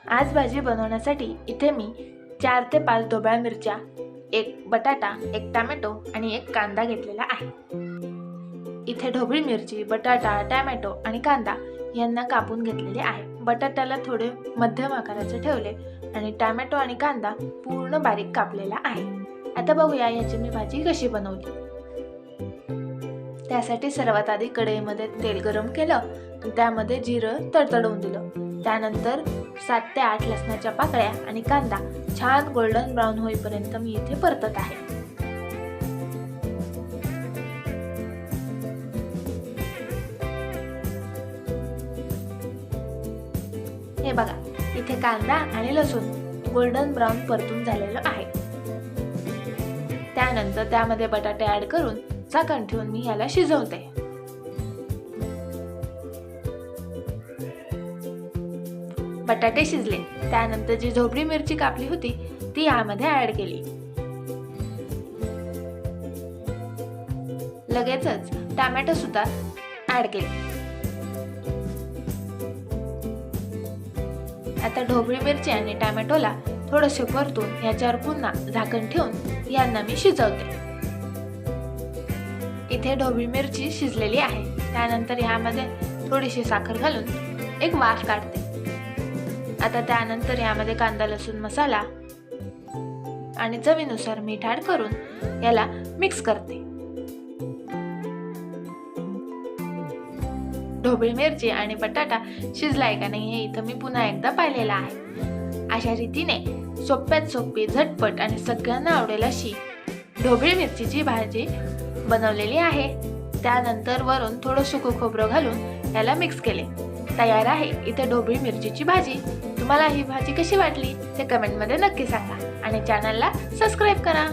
आज भाजी बनवण्यासाठी इथे मी 4 ते 5 ढोबळ्या मिरच्या, 1 बटाटा, 1 टोमॅटो आणि 1 कांदा घेतलेला आहे। इथे ढोबळी मिरची, बटाटा, टोमॅटो आणि कांदा यांना कापून घेतलेले आहे। बटाट्याला थोडे मध्यम आकाराचे ठेवले आणि टोमॅटो आणि कांदा पूर्ण बारीक कापलेला आहे। आता बघूया याची मी भाजी कशी बनवली। त्यासाठी सर्वात आधी कढईमध्ये तेल गरम केलं, त्यामध्ये जिरं तडतडवून दिलं। त्यानंतर 7 ते 8 लसणाच्या पाकळ्या आणि कांदा छान गोल्डन ब्राऊन होईपर्यंत मी इथे परतत आहे। हे बघा, इथे कांदा आणि लसूण गोल्डन ब्राऊन परतून झालेलं आहे। त्यानंतर त्यामध्ये बटाटे ऍड करून झाकण ठेवून मी याला शिजवते। बटाटे शिजले, त्यानंतर जी ढोबळी मिरची कापली होती ती यामध्ये ऍड केली। लगेचच टोमॅटो सुद्धा ऍड केले। आता ढोबळी मिरची आणि टोमॅटोला थोडेसे परतून याच्यावर पुन्हा झाकण ठेवून यांना मी शिजवते। इथे ढोबळी मिरची शिजलेली आहे। त्यानंतर यामध्ये थोडीशी साखर घालून एक वाफ काढते। आता त्यानंतर यामध्ये कांदा लसूण मसाला आणि चवीनुसार मीठ ऍड करून याला मिक्स करते। ढोबळी मिरची आणि बटाटा शिजलाय का नाही हे इथं मी पुन्हा एकदा पाहिलेलं आहे। अशा रीतीने सोप्यात सोपी, झटपट आणि सगळ्यांना आवडेल अशी ढोबळी मिरचीची भाजी बनवलेली आहे। त्यानंतर वरून थोडं सुकं खोबरं घालून याला मिक्स केले। तयार आहे इथे ढोबळी मिरचीची भाजी। तुम्हाला ही भाजी कशी वाटली ते कमेंटमध्ये नक्की सांगा आणि चॅनलला सबस्क्राईब करा।